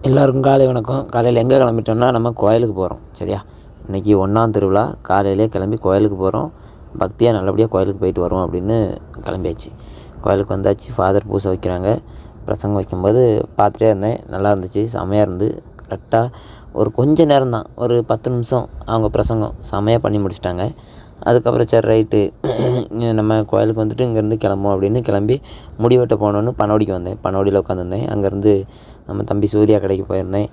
எல்லோருக்கும் காலை வணக்கம். காலையில் எங்கே கிளம்பிட்டோம்னா நம்ம கோயிலுக்கு போகிறோம். சரியா, இன்றைக்கி 1ஆம் திருவிழா. காலையிலே கிளம்பி கோயிலுக்கு போகிறோம். பக்தியாக நல்லபடியாக கோயிலுக்கு போயிட்டு வரோம் அப்படின்னு கிளம்பியாச்சு. கோயிலுக்கு வந்தாச்சு. ஃபாதர் பூசை வைக்கிறாங்க. பிரசங்கம் வைக்கும்போது பார்த்துட்டே இருந்தேன். நல்லா இருந்துச்சு, செமையாக இருந்து. கரெக்டாக ஒரு கொஞ்ச நேரம் தான், ஒரு 10 நிமிஷம் அவங்க பிரசங்கம் செமையாக பண்ணி முடிச்சிட்டாங்க. அதுக்கப்புறம் சரி ரைட்டு நம்ம கோயிலுக்கு வந்துட்டு இங்கேருந்து கிளம்புவோம் அப்படின்னு கிளம்பி முடிவெட்ட போனோன்னு பனவடிக்கு வந்தேன். பனவடியில் உட்காந்துருந்தேன். அங்கேருந்து நம்ம தம்பி சூர்யா கடைக்கு போயிருந்தேன்.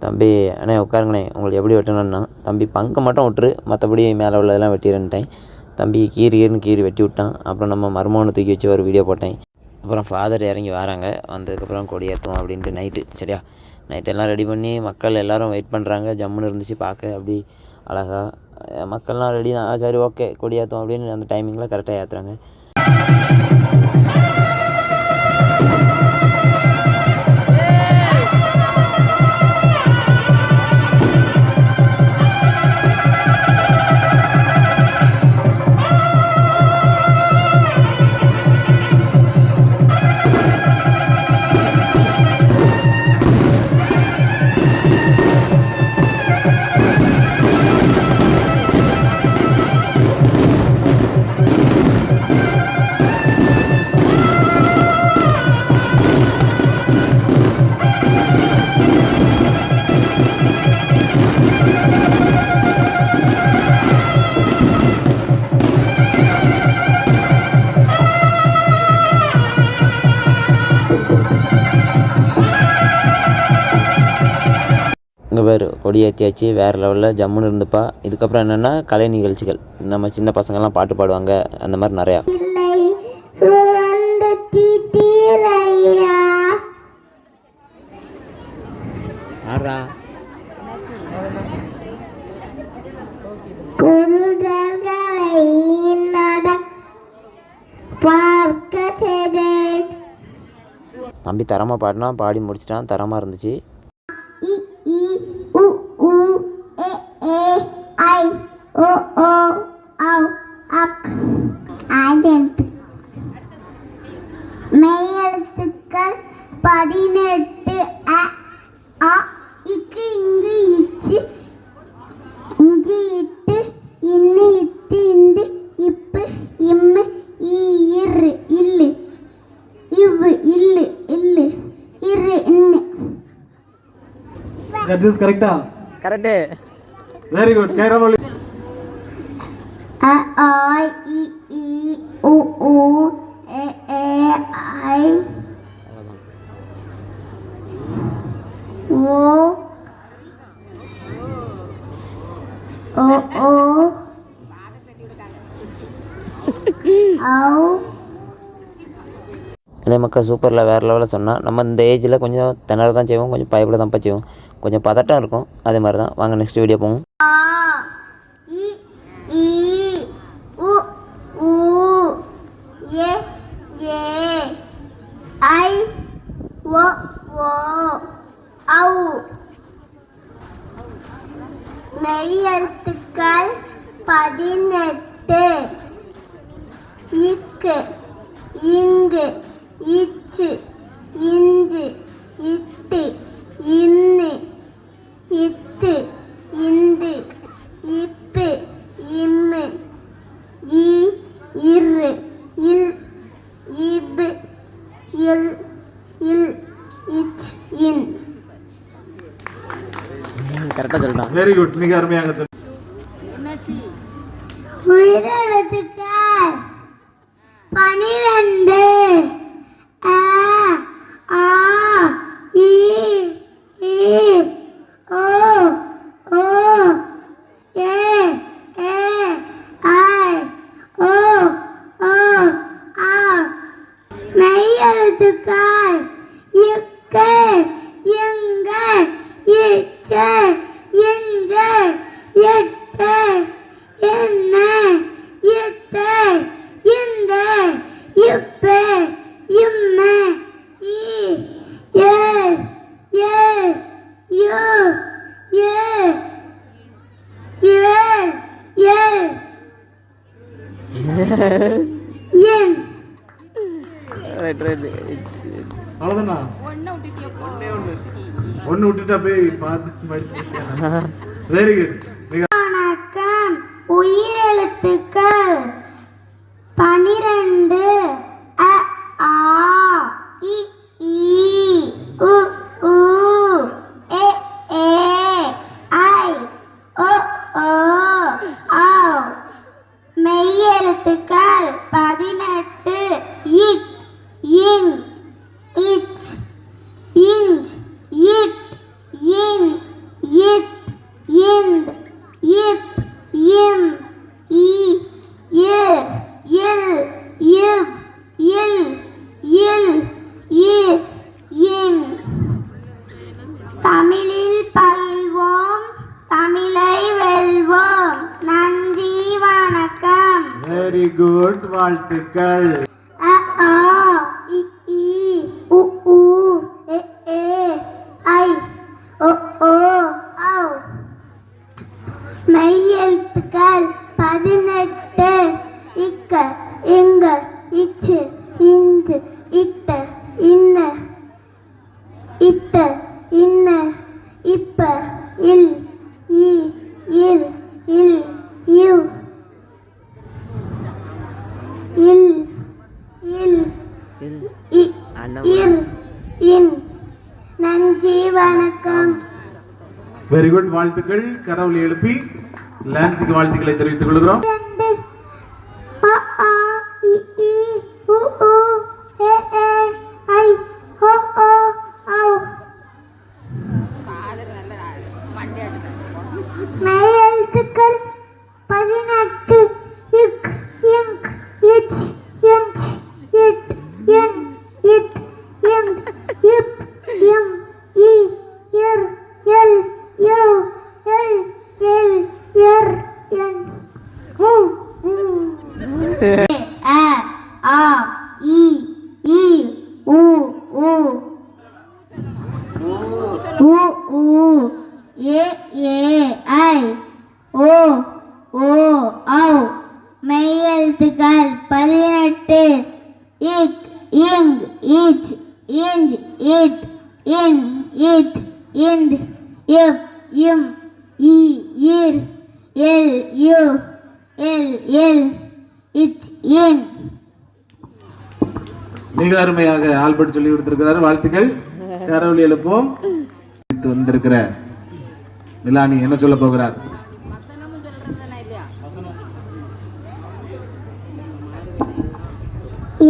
தம்பி அண்ணே உட்காருங்கண்ணே, உங்களுக்கு எப்படி வெட்டணும்னா, தம்பி பங்கை மட்டும் விட்டுரு, மற்றபடி மேலே உள்ளதெல்லாம் வெட்டிடுன்ட்டேன். தம்பி கீரி வெட்டி விட்டான். அப்புறம் நம்ம மருமகனை தூக்கி வச்சு ஒரு வீடியோ போட்டேன். அப்புறம் ஃபாதர் இறங்கி வராங்க. வந்ததுக்கப்புறம் கொடி ஏற்றுவோம் அப்படின்ட்டு நைட்டு. சரியா, நைட்டெல்லாம் ரெடி பண்ணி மக்கள் எல்லோரும் வெயிட் பண்ணுறாங்க. ஜம்முன்னு இருந்துச்சு பார்க்க. அப்படி அழகாக மக்கள்லாம் ரெடி தான். சரி ஓகே கொடி ஏற்றுவோம் அப்படின்னு அந்த டைமிங்கில் கரெக்டாக ஏற்றுறாங்க. இங்கே பேர் கொடி ஏற்றியாச்சு. வேறு லெவலில் ஜம்முன்னு இருந்துப்பா. இதுக்கப்புறம் என்னென்னா கலை நிகழ்ச்சிகள். நம்ம சின்ன பசங்கள்லாம் பாட்டு பாடுவாங்க. அந்த மாதிரி நிறையா. ஆறா தம்பி தரமாக பாடினா, பாடி முடிச்சிட்டான். தரமாக இருந்துச்சு. மெய்யெழுத்துக்கள் 18 அ இக்கு இங்கு இச்சு இஞ்சி இட்டு இன்னு இட்டு இந்து இப்பு இம்மு இரு இல்லு இவ்வு இல்லு இல்லு இரு இன்னு. That is correct. Correct. Very good. Carry on. A I E E O O A A I O O O Au. இல்லை மக்கள் சூப்பரில் வேறு லெவலில் சொன்னால், நம்ம இந்த ஏஜில் கொஞ்சம் திணற தான் செய்வோம், கொஞ்சம் பயப்பட தான் செய்வோம், கொஞ்சம் பதட்டம் இருக்கும். அதே மாதிரி தான். வாங்க நெக்ஸ்ட் வீடியோ போவோம். இ ஈ உ ஊ ஏ ஏ ஐ ஓ ஓ ஔ. மெய்யெழுத்துக்கள் 18 இக்கு இங்கு இச்சு இஞ்சு இட்டு இன்னு இத்து இந்து இப்பு இம்மு இரு இல் இபு இல் இல் இச் இன். கரெக்டாக சொல்லிட்டான். Very good. மிக அருமையாக சொன்னீங்க. உயிரெழுத்துக்கள் 12 அ ஆ இ ஈ ஓ ஓ ஏ ஏ ஐ ஓ ஓ ஆ. மெய்யெழுத்துக்கள் இக்கு இங்கு இச்சு இஞ்சு இட்டு இன்னு இத்து இந்து இப்பு இம்மு ஏ ஏ யு ஏ ஏ ஏ என். Right right. அவ்வளோதானா? ஒன்று விட்டுட்டியப்போ. ஒன்று விட்டுட்டா போய் பார்த்து படிச்சு. Very good. மிக வணக்கம். உயிரெழுத்துக்கள் 12 அ ஆ இ ஈ உ ஊ எ ஏ ஐ ஓ ஓ ஔ. மெய்யெழுத்துக்கள் 18 இக் இன் இச் இஞ்ச் இட் இன் இத் இந்த் இப் இம் இ இர் இல் இவ் இல் இல் இர் இன். தமிழில் பயில்வோம், தமிழை வெல்வோம். நன்றி, வணக்கம். Very good. வாழ்த்துக்கள். அ ஆ இ ஈ உ ஊ எ ஏ ஐ ஓ ஓ ஔ. மெய்யெழுத்துக்கள் 18 இக்க இங்க இச்சு இஞ்சு இட்ட இன்ன இத்த இன்ன இப்ப இல் இ இர் இல் இவ் இல் இல் இ இர் இன். நன்றி, வணக்கம். Very good. வாழ்த்துக்கள். கரவொலி எழுப்பி லான்சிக்கு வாழ்த்துக்களை தெரிவித்துக் கொள்கிறோம். 2 அ ஆ இ ஈ உ ஊ எ ஏ ஐ ஓ ஓ ஔ. மெய்யெழுத்துக்கள் 18 இக் இங்க் இச் இஞ்ச் இட் இன் இட் இந்த் இப் இம் இ இர் இல் இவ் இல் இல் இர் இன் உ அ ஆ இ ஈ உ ஊ உ ஊ ஏ ஏ ஐ ஓ ஓ ஔ. மெய்யெழுத்துக்கள் 18 இக் இங் இச் இஞ்ச் இட் இன் இட் இந்த் இப் இம் இ இர் இல் இவ் இல் இல் இச் இன். மிக அருமையாக ஆல்பர்ட் சொல்லி கொடுத்திருக்கிறார். வாழ்த்துக்கள். கரவொலி எழுப்போம். வந்திருக்கிற மிலானி என்ன சொல்ல போகிறார்?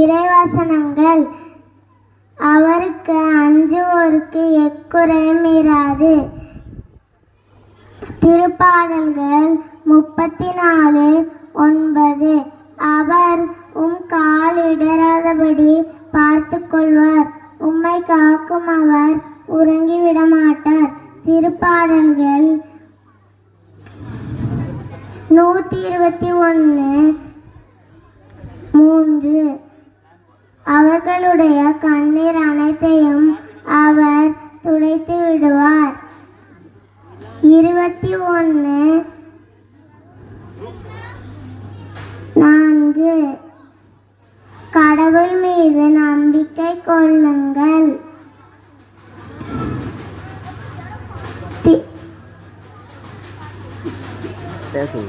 இறைவசனங்கள். அவருக்கு அஞ்சுவோருக்கு எக்குறையும் இராது. திருப்பாடல்கள் 34:9. அவர் கால் இடராதபடி பார்த்து கொள்வார். உம்மை காக்கும் அவர் உறங்கிவிட மாட்டார். திருப்பாடல்கள் 121:3. அவர்களுடைய கண்ணீர் அனைத்தையும் அவர் துடைத்து விடுவார். 21:4. கடவுள் மீது நம்பிக்கை கொள்ளுங்கள். பேசு.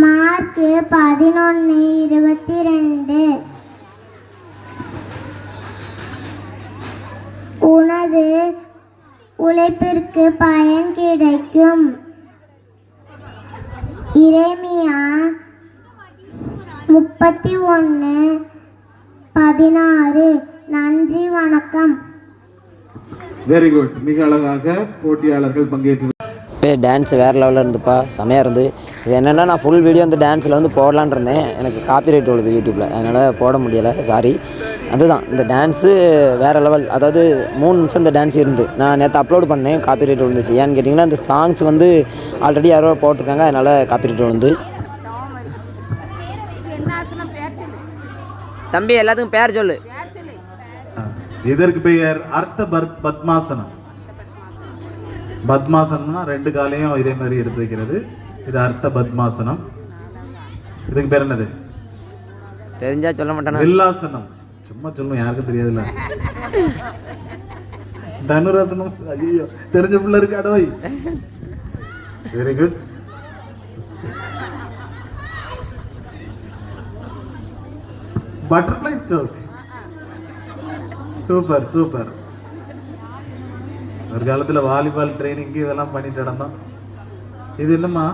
மார்க் 11:22. உனது உழைப்பிற்கு பயன் கிடைக்கும். எரேமியா 31:16. நன்றி, வணக்கம். Very good. மிக அழகாக போட்டியாளர்கள் பங்கேற்று டான்ஸ் வேறு லெவலில் இருந்துப்பா, செமையாக இருந்து. இது என்னென்னா நான் ஃபுல் வீடியோ வந்து டான்ஸில் வந்து போடலான்னு இருந்தேன். எனக்கு காப்பிரைட் விழுது யூடியூப்பில், அதனால் போட முடியலை, சாரி. அதுதான் இந்த டான்ஸு வேறு லெவல். அதாவது 3 நிமிஷம் இந்த டான்ஸ் இருந்து நான் நேற்று அப்லோட் பண்ணேன், காப்பிரைட் விழுந்துச்சு. ஏன்னு கேட்டிங்கன்னா இந்த சாங்ஸ் வந்து ஆல்ரெடி யாரோ போட்டிருக்காங்க, அதனால் காப்பிரைட் விழுந்து. தம்பி எல்லாத்துக்கும் பேர் சொல்லு. இதற்கு பெயர் அர்த்த பத்மாசனம். பத்மாசனம்னா 2 காலையும் இதே மாதிரி எடுத்து வைக்கிறது. இது அர்த்த பத்மாசனம். இதுக்கு பேர் என்னது? தெரிஞ்சா சொல்ல மாட்டேன். வில்லாசனம் சும்மா சொல்லணும், யாருக்கும் தெரியாதுல்ல. தனுரத்னம், ஐயோ தெரிஞ்ச பிள்ளை இருக்காடோய். Very good. Butterfly stroke. Super super. ஒரு காலத்துல வாலிபால் ட்ரைனிங்க்கு இதெல்லாம் பண்ணிட்டு நடந்தோம். இது என்னம்மா?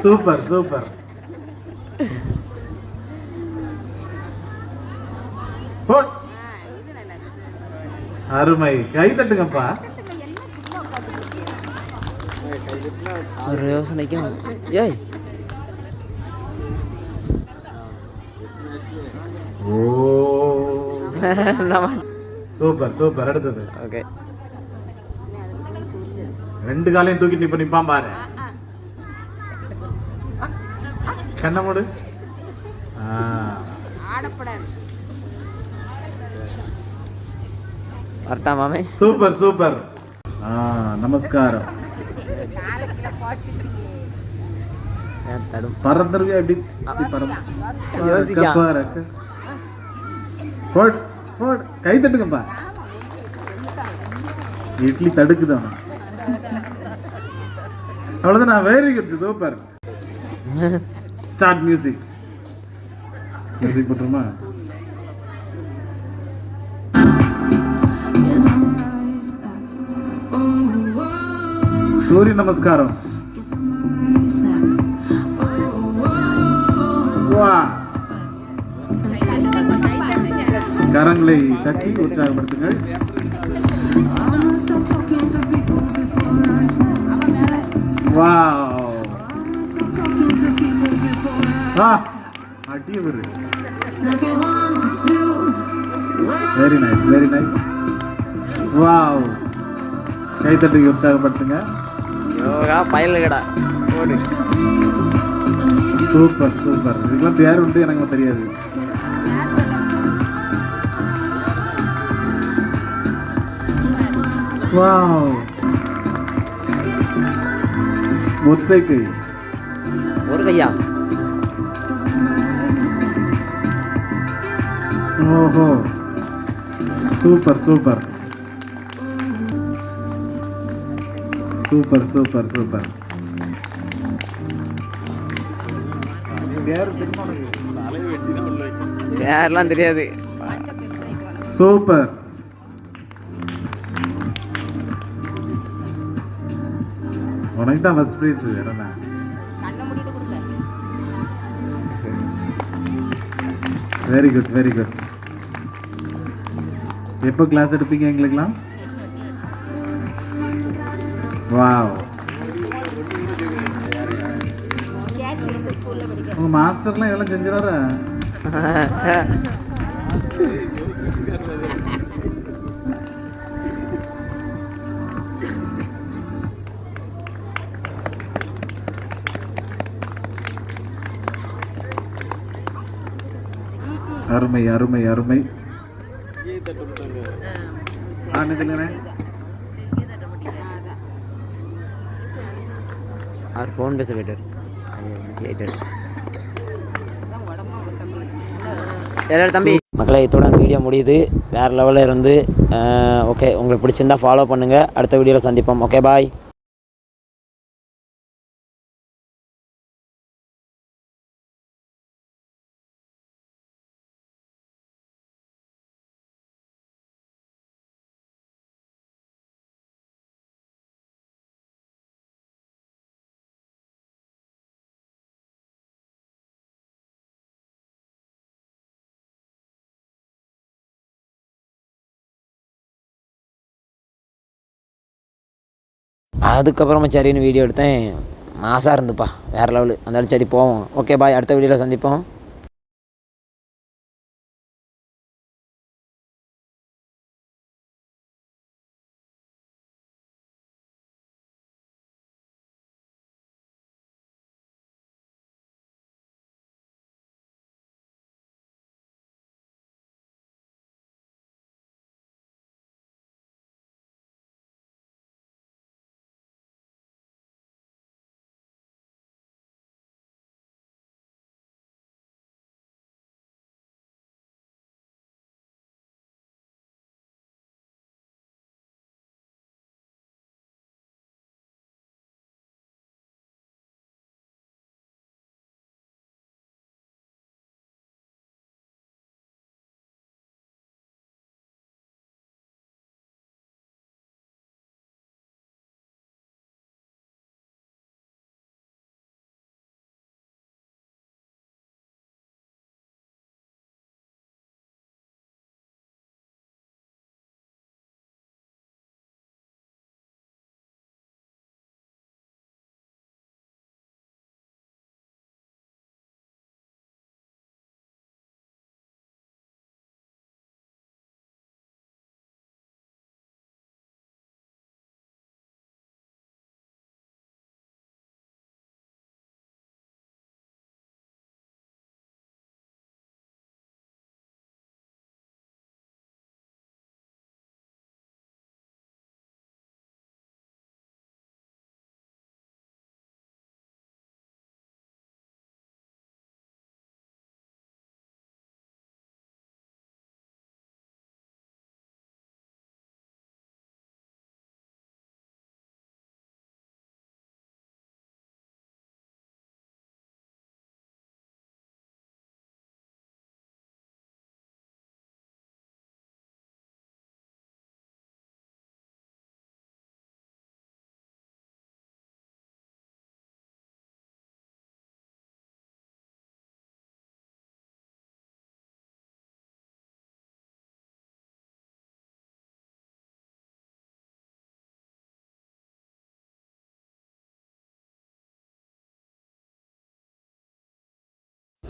Super super. அருமை, கை தட்டுங்கப்பா. ஒரு யோசனைக்கும் ஏய் ஓ சூப்பர் சூப்பர். அடுத்தது ஓகே. ரெண்டு காலையும் தூக்கிட்டு இப்ப நிப்பான் பாரு. கண்ண மூடு. வரட்டா மாமே? Super super. நமஸ்காரம். பறந்துருவியா? எப்படி கை தட்டுங்கப்பா. இட்லி தடுக்குதான். அவ்வளவுதான். Very good, super. Start music. Music போட்டுருமா? சூரிய நமஸ்காரம். கரங்களை தட்டி உற்சாகப்படுத்துங்கள். Very nice very nice. Wow, கை தட்டி உற்சாகப்படுத்துங்க. யோகா பயலுகடா. Super super. இதுக்கெல்லாம் பேர் உண்டு, எனக்கு தெரியாது. வாவ், ஒற்றை கை. ஒரு கையா? ஓஹோ, super super super super super. யாரெல்லாம் தெரியாது. சூப்பர். உனக்கு தான் first prize. Very good very good. எப்போ கிளாஸ் எடுப்பீங்க எங்களுக்கெல்லாம்? வாவ், உங்க மாஸ்டர்லாம் இதெல்லாம் செஞ்சிடாரா? அருமை அருமை அருமை. அவர் ஃபோன் பேச போயிட்டார். தம்பி மக்களை, இத்துடன் வீடியோ முடியுது. வேறு லெவலில் இருந்து. ஓகே, உங்களுக்கு பிடிச்சிருந்தா ஃபாலோ பண்ணுங்கள். அடுத்த வீடியோவில் சந்திப்போம். ஓகே, பாய். அதுக்கப்புறமா சரின்னு வீடியோ எடுத்தேன். மாசாக இருந்துப்பா, வேறு லெவலு. அந்த சரி போவோம். ஓகே, பாய். அடுத்த வீடியோவில் சந்திப்போம்.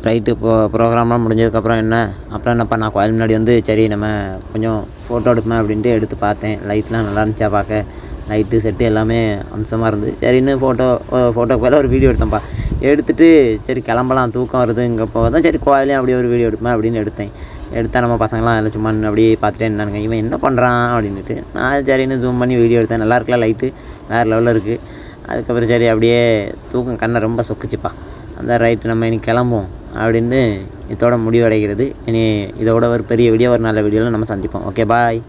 ரைட்டு ப்ரோக்ராம்லாம் முடிஞ்சதுக்கப்புறம் அப்புறம் என்னப்பா நான் கோயில் முன்னாடி வந்து சரி நம்ம கொஞ்சம் ஃபோட்டோ எடுப்போமே அப்படின்ட்டு எடுத்து பார்த்தேன். லைட்லாம் நல்லா இருந்துச்சா பார்க்க, லைட்டு செட்டு எல்லாமே அம்சமாக இருந்தது. சரின்னு ஃபோட்டோக்கு மேலே ஒரு வீடியோ எடுத்தேன்ப்பா. எடுத்துகிட்டு சரி கிளம்பலாம், தூக்கம் வருது இங்கே தான், சரி கோயிலையும் அப்படியே ஒரு வீடியோ எடுப்பேன் அப்படின்னு எடுத்தால் நம்ம பசங்களாம் எல்லாம் சும்மா அப்படியே பார்த்துட்டே இருந்தானுங்க, இவன் என்ன பண்ணுறான் அப்படின்ட்டு. நான் சரின்னு ஜூம் பண்ணி வீடியோ எடுத்தேன். நல்லா இருக்கலாம், லைட்டு வேறு லெவலில் இருக்குது. அதுக்கப்புறம் சரி அப்படியே தூக்கம் கண்ணை ரொம்ப சொக்குச்சுப்பா. அந்த ரைட்டு நம்ம இன்றைக்கி கிளம்புவோம் அப்படின்னு இதோட முடிவடைகிறது. இனி இதோட ஒரு பெரிய வீடியோ, ஒரு நல்ல வீடியோவில் நம்ம சந்திப்போம். ஓகே, பாய்.